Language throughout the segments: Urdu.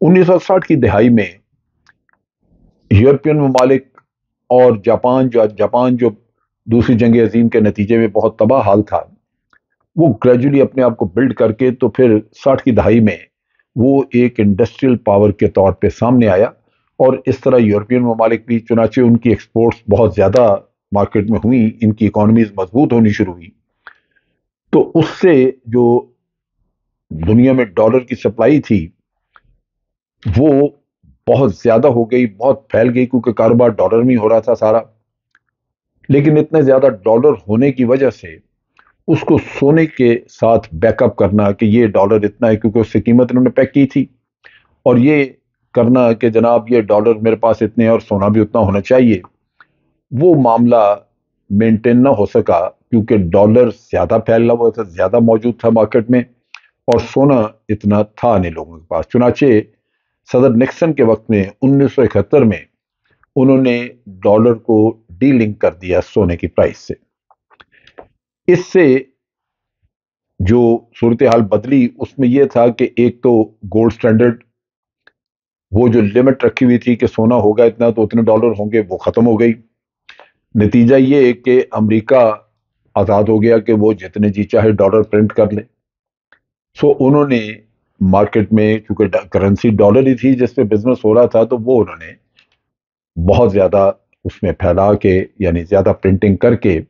1960 کی دہائی میں یورپین ممالک اور جاپان جو دوسری جنگ عظیم کے نتیجے میں بہت تباہ حال تھا، وہ گریجولی اپنے آپ کو بلڈ کر کے تو پھر 60 کی دہائی میں وہ ایک انڈسٹریل پاور کے طور پہ سامنے آیا، اور اس طرح یورپین ممالک بھی، چنانچہ ان کی ایکسپورٹس بہت زیادہ مارکیٹ میں ہوئیں، ان کی اکانومیز مضبوط ہونی شروع ہوئی، تو اس سے جو دنیا میں ڈالر کی سپلائی تھی وہ بہت زیادہ ہو گئی، بہت پھیل گئی، کیونکہ کاروبار ڈالر میں ہی ہو رہا تھا سارا۔ لیکن اتنے زیادہ ڈالر ہونے کی وجہ سے اس کو سونے کے ساتھ بیک اپ کرنا کہ یہ ڈالر اتنا ہے، کیونکہ اس سے قیمت انہوں نے پیک کی تھی، اور یہ کرنا کہ جناب یہ ڈالر میرے پاس اتنے ہیں اور سونا بھی اتنا ہونا چاہیے، وہ معاملہ مینٹین نہ ہو سکا، کیونکہ ڈالر زیادہ پھیلا ہوا تھا، زیادہ موجود تھا مارکیٹ میں، اور سونا اتنا تھا نہیں لوگوں کے پاس۔ چنانچہ صدر نکسن کے وقت میں 1971 میں انہوں نے ڈالر کو ڈی لنک کر دیا سونے کی پرائس سے۔ اس سے جو صورتحال بدلی اس میں یہ تھا کہ ایک تو گولڈ سٹینڈرڈ، وہ جو لمٹ رکھی ہوئی تھی کہ سونا ہوگا اتنا تو اتنے ڈالر ہوں گے، وہ ختم ہو گئی۔ نتیجہ یہ کہ امریکہ آزاد ہو گیا کہ وہ جتنے جی چاہے ڈالر پرنٹ کر لے۔ سو انہوں نے مارکیٹ میں، چونکہ کرنسی ڈالر ہی تھی جس پہ بزنس ہو رہا تھا، تو وہ انہوں نے بہت زیادہ اس میں پھیلا کے، یعنی زیادہ پرنٹنگ کر کے،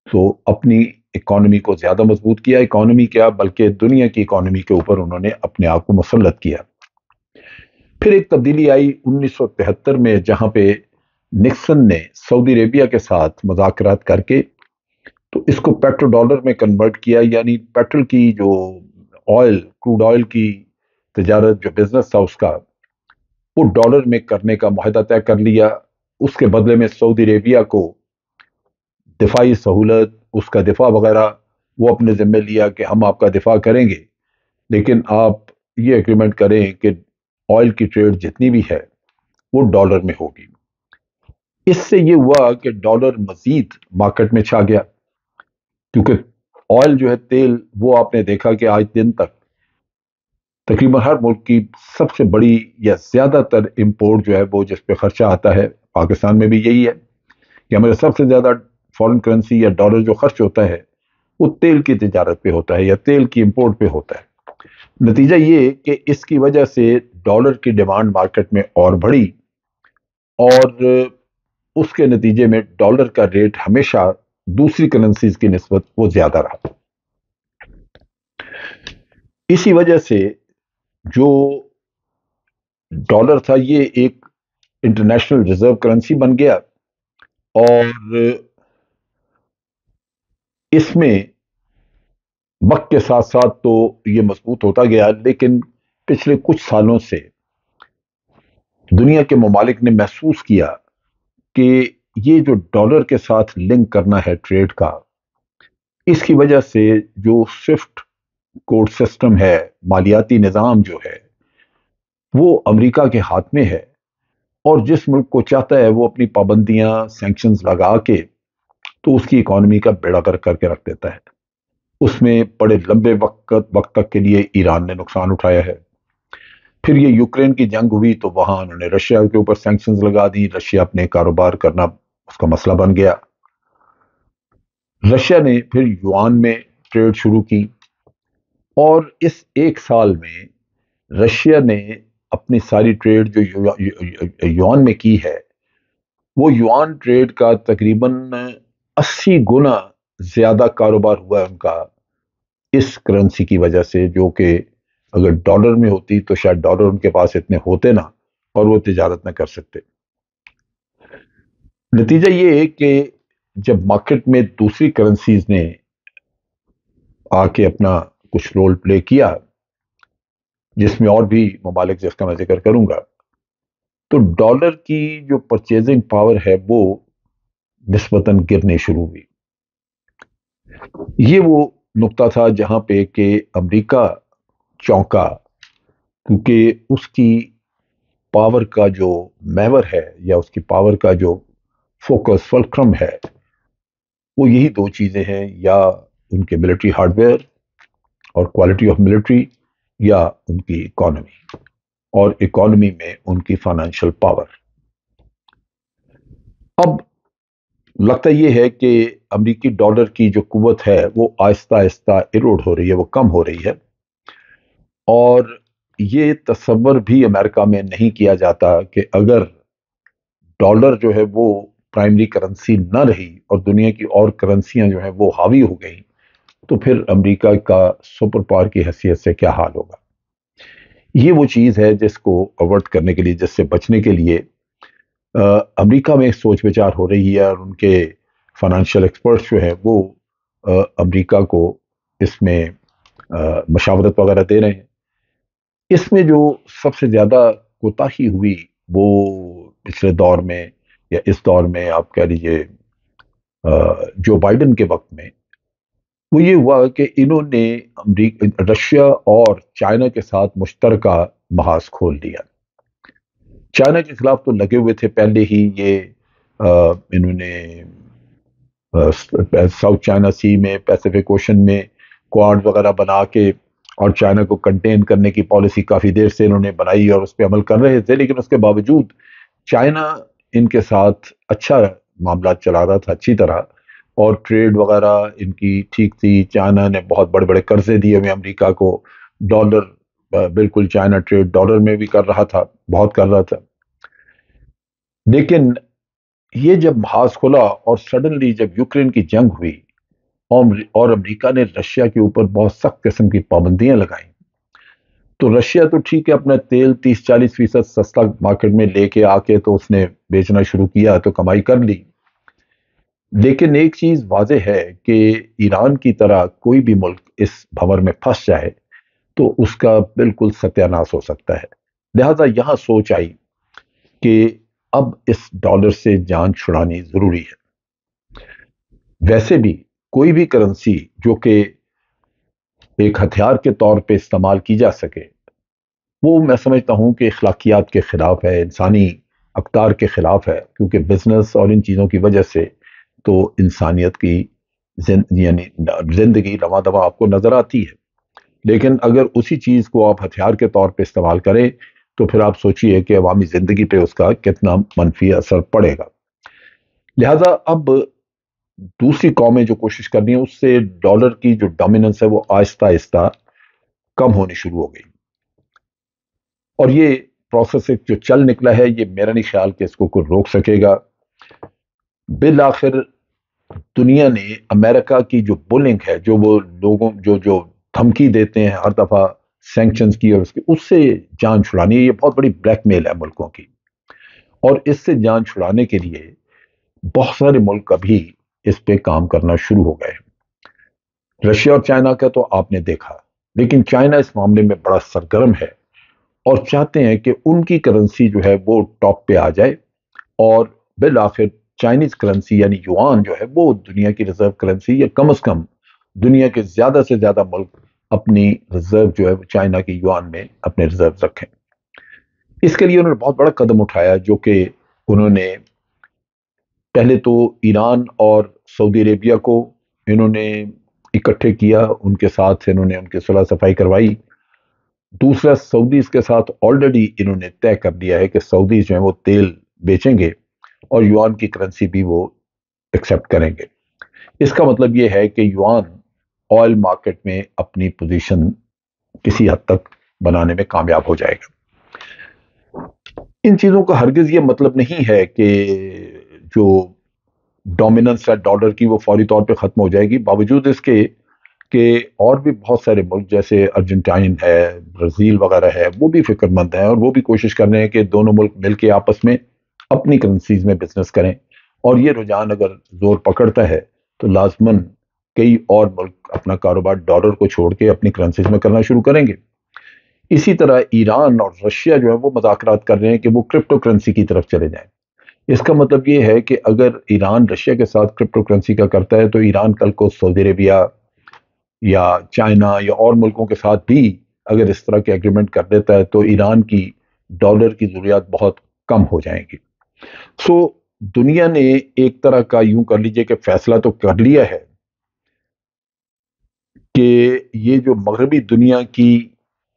تو اپنی اکانومی کو زیادہ مضبوط کیا۔ اکانومی کیا بلکہ دنیا کی اکانومی کے اوپر انہوں نے اپنے آپ کو مسلط کیا۔ پھر ایک تبدیلی آئی 1973 میں، جہاں پہ نکسن نے سعودی عربیہ کے ساتھ مذاکرات کر کے تو اس کو پیٹرو ڈالر میں کنورٹ کیا، یعنی پیٹرول کی جو کروڈ آئل کی تجارت، جو بزنس تھا اس کا، وہ ڈالر میں کرنے کا معاہدہ طے کر لیا۔ اس کے بدلے میں سعودی عربیہ کو دفاعی سہولت، اس کا دفاع وغیرہ وہ اپنے ذمہ لیا کہ ہم آپ کا دفاع کریں گے، لیکن آپ یہ ایگریمنٹ کریں کہ آئل کی ٹریڈ جتنی بھی ہے وہ ڈالر میں ہوگی۔ اس سے یہ ہوا کہ ڈالر مزید مارکیٹ میں چھا گیا، کیونکہ آئل جو ہے، تیل، وہ آپ نے دیکھا کہ آج دن تک تقریباً ہر ملک کی سب سے بڑی یا زیادہ تر امپورٹ جو ہے وہ جس پہ خرچہ آتا ہے، پاکستان میں بھی یہی ہے کہ ہمارے سب سے زیادہ فورن کرنسی یا ڈالر جو خرچ ہوتا ہے وہ تیل کی تجارت پہ ہوتا ہے یا تیل کی امپورٹ پہ ہوتا ہے۔ نتیجہ یہ کہ اس کی وجہ سے ڈالر کی ڈیمانڈ مارکیٹ میں اور بڑھی، اور اس کے نتیجے میں ڈالر کا ریٹ ہمیشہ دوسری کرنسیز کی نسبت وہ زیادہ رہا۔ اسی وجہ سے جو ڈالر تھا یہ ایک انٹرنیشنل ریزرو کرنسی بن گیا، اور اس میں وقت کے ساتھ ساتھ تو یہ مضبوط ہوتا گیا، لیکن پچھلے کچھ سالوں سے دنیا کے ممالک نے محسوس کیا کہ یہ جو ڈالر کے ساتھ لنک کرنا ہے ٹریڈ کا، اس کی وجہ سے جو سوئفٹ کوڈ سسٹم ہے، مالیاتی نظام جو ہے، وہ امریکہ کے ہاتھ میں ہے، اور جس ملک کو چاہتا ہے وہ اپنی پابندیاں، سینکشنز لگا کے تو اس کی اکانومی کا بیڑا غرق کر کے رکھ دیتا ہے۔ اس میں بڑے لمبے وقت تک کے لیے ایران نے نقصان اٹھایا ہے۔ پھر یہ یوکرین کی جنگ ہوئی تو وہاں انہوں نے رشیا کے اوپر سینکشنز لگا دی، رشیا اپنے کاروبار کرنا اس کا مسئلہ بن گیا۔ رشیا نے پھر یوان میں ٹریڈ شروع کی، اور اس ایک سال میں رشیا نے اپنی ساری ٹریڈ جو یوان میں کی ہے، وہ یوان ٹریڈ کا تقریباً 80 گنا زیادہ کاروبار ہوا ہے ان کا، اس کرنسی کی وجہ سے، جو کہ اگر ڈالر میں ہوتی تو شاید ڈالر ان کے پاس اتنے ہوتے نہ، اور وہ تجارت نہ کر سکتے۔ نتیجہ یہ ہے کہ جب مارکیٹ میں دوسری کرنسیز نے آ کے اپنا کچھ رول پلے کیا، جس میں اور بھی ممالک جس کا میں ذکر کروں گا، تو ڈالر کی جو پرچیزنگ پاور ہے وہ نسبتاً گرنے شروع ہوئی۔ یہ وہ نقطہ تھا جہاں پہ کہ امریکہ چونکا، کیونکہ اس کی پاور کا جو محور ہے یا اس کی پاور کا جو فوکس فلکرم ہے، وہ یہی دو چیزیں ہیں، یا ان کے ملٹری ہارڈ ویئر اور کوالٹی آف ملٹری، یا ان کی اکانومی۔ اور اکانومی میں ان کی فائنینشیل پاور۔ اب لگتا یہ ہے کہ امریکی ڈالر کی جو قوت ہے وہ آہستہ آہستہ ایروڈ ہو رہی ہے، وہ کم ہو رہی ہے، اور یہ تصور بھی امریکہ میں نہیں کیا جاتا کہ اگر ڈالر جو ہے وہ پرائمری کرنسی نہ رہی اور دنیا کی اور کرنسیاں جو ہیں وہ حاوی ہو گئیں تو پھر امریکہ کا سپر پاور کی حیثیت سے کیا حال ہوگا۔ یہ وہ چیز ہے جس کو اوائڈ کرنے کے لیے، جس سے بچنے کے لیے امریکہ میں سوچ بچار ہو رہی ہے، اور ان کے فائنینشیل ایکسپرٹس جو ہیں وہ امریکہ کو اس میں مشاورت وغیرہ دے رہے ہیں۔ اس میں جو سب سے زیادہ کوتاہی ہوئی وہ پچھلے دور میں یا اس دور میں آپ کہہ لیجیے جو بائیڈن کے وقت میں، وہ یہ ہوا کہ انہوں نے رشیا اور چائنا کے ساتھ مشترکہ محاذ کھول دیا۔ چائنا کے خلاف تو لگے ہوئے تھے پہلے ہی، یہ انہوں نے ساؤتھ چائنا سی میں، پیسیفک اوشن میں کوارڈ وغیرہ بنا کے اور چائنا کو کنٹین کرنے کی پالیسی کافی دیر سے انہوں نے بنائی اور اس پہ عمل کر رہے تھے، لیکن اس کے باوجود چائنا ان کے ساتھ اچھا معاملات چلا رہا تھا اچھی طرح، اور ٹریڈ وغیرہ ان کی ٹھیک تھی۔ چائنا نے بہت بڑے بڑے قرضے دیے ہوئے امریکہ کو، ڈالر بالکل چائنا ٹریڈ ڈالر میں بھی کر رہا تھا، بہت کر رہا تھا۔ لیکن یہ جب محاذ کھلا اور سڈنلی جب یوکرین کی جنگ ہوئی اور امریکہ نے رشیا کے اوپر بہت سخت قسم کی پابندیاں لگائیں، تو رشیا تو ٹھیک ہے اپنا تیل 30-40% سستا مارکیٹ میں لے کے آ کے تو اس نے بیچنا شروع کیا تو کمائی کر لی۔ لیکن ایک چیز واضح ہے کہ ایران کی طرح کوئی بھی ملک اس بھنور میں پھنس جائے تو اس کا بالکل ستیہ ناش ہو سکتا ہے۔ لہذا یہاں سوچ آئی کہ اب اس ڈالر سے جان چھڑانی ضروری ہے۔ ویسے بھی کوئی بھی کرنسی جو کہ ایک ہتھیار کے طور پہ استعمال کی جا سکے، وہ میں سمجھتا ہوں کہ اخلاقیات کے خلاف ہے، انسانی اقدار کے خلاف ہے، کیونکہ بزنس اور ان چیزوں کی وجہ سے تو انسانیت کی یعنی زندگی رواں دواں آپ کو نظر آتی ہے، لیکن اگر اسی چیز کو آپ ہتھیار کے طور پہ استعمال کریں تو پھر آپ سوچئے کہ عوامی زندگی پہ اس کا کتنا منفی اثر پڑے گا۔ لہذا اب دوسری قومیں جو کوشش کر رہی ہیں اس سے ڈالر کی جو ڈومیننس ہے وہ آہستہ آہستہ کم ہونی شروع ہو گئی، اور یہ پروسیس جو چل نکلا ہے یہ میرا نہیں خیال کہ اس کو کوئی روک سکے گا۔ بالآخر دنیا نے امریکہ کی جو بولنگ ہے، جو وہ لوگوں جو دھمکی دیتے ہیں ہر دفعہ سینکشنز کی اور اس سے جان چھڑانی ہے، یہ بہت بڑی بلیک میل ہے ملکوں کی، اور اس سے جان چھڑانے کے لیے بہت سارے ملک ابھی اس پہ کام کرنا شروع ہو گئے۔ رشیا اور چائنا کا تو آپ نے دیکھا، لیکن چائنا اس معاملے میں بڑا سرگرم ہے اور چاہتے ہیں کہ ان کی کرنسی جو ہے وہ ٹاپ پہ آ جائے، اور بالآخر چائنیز کرنسی یعنی یوان جو ہے وہ دنیا کی ریزرو کرنسی، یا کم از کم دنیا کے زیادہ سے زیادہ ملک اپنی ریزرو جو ہے چائنا کی یوان میں اپنے ریزرو رکھیں۔ اس کے لیے انہوں نے بہت بڑا قدم اٹھایا، جو کہ انہوں نے پہلے تو ایران اور سعودی عربیہ کو انہوں نے اکٹھے کیا، ان کے ساتھ انہوں نے ان کی صلح صفائی کروائی۔ دوسرا، سعودیز کے ساتھ آلریڈی انہوں نے طے کر دیا ہے کہ سعودیز جو ہیں وہ تیل بیچیں گے اور یوان کی کرنسی بھی وہ ایکسیپٹ کریں گے۔ اس کا مطلب یہ ہے کہ یوان آئل مارکیٹ میں اپنی پوزیشن کسی حد تک بنانے میں کامیاب ہو جائے گا۔ ان چیزوں کا ہرگز یہ مطلب نہیں ہے کہ جو ڈومیننس ہے ڈالر کی وہ فوری طور پہ ختم ہو جائے گی، باوجود اس کے کہ اور بھی بہت سارے ملک جیسے ارجنٹائن ہے، برازیل وغیرہ ہے، وہ بھی فکر مند ہیں اور وہ بھی کوشش کر رہے ہیں کہ دونوں ملک مل کے آپس میں اپنی کرنسیز میں بزنس کریں، اور یہ رجحان اگر زور پکڑتا ہے تو لازماً کئی اور ملک اپنا کاروبار ڈالر کو چھوڑ کے اپنی کرنسیز میں کرنا شروع کریں گے۔ اسی طرح ایران اور رشیا جو ہے وہ مذاکرات کر رہے ہیں کہ وہ کرپٹو کرنسی کی طرف چلے جائیں۔ اس کا مطلب یہ ہے کہ اگر ایران رشیا کے ساتھ کرپٹو کرنسی کا کرتا ہے تو ایران کل کو سعودی عربیہ یا چائنا یا اور ملکوں کے ساتھ بھی اگر اس طرح کے ایگریمنٹ کر دیتا ہے تو ایران کی ڈالر کی ضروریات بہت کم ہو جائیں گی۔ سو دنیا نے ایک طرح کا یوں کر لیجئے کہ فیصلہ تو کر لیا ہے کہ یہ جو مغربی دنیا کی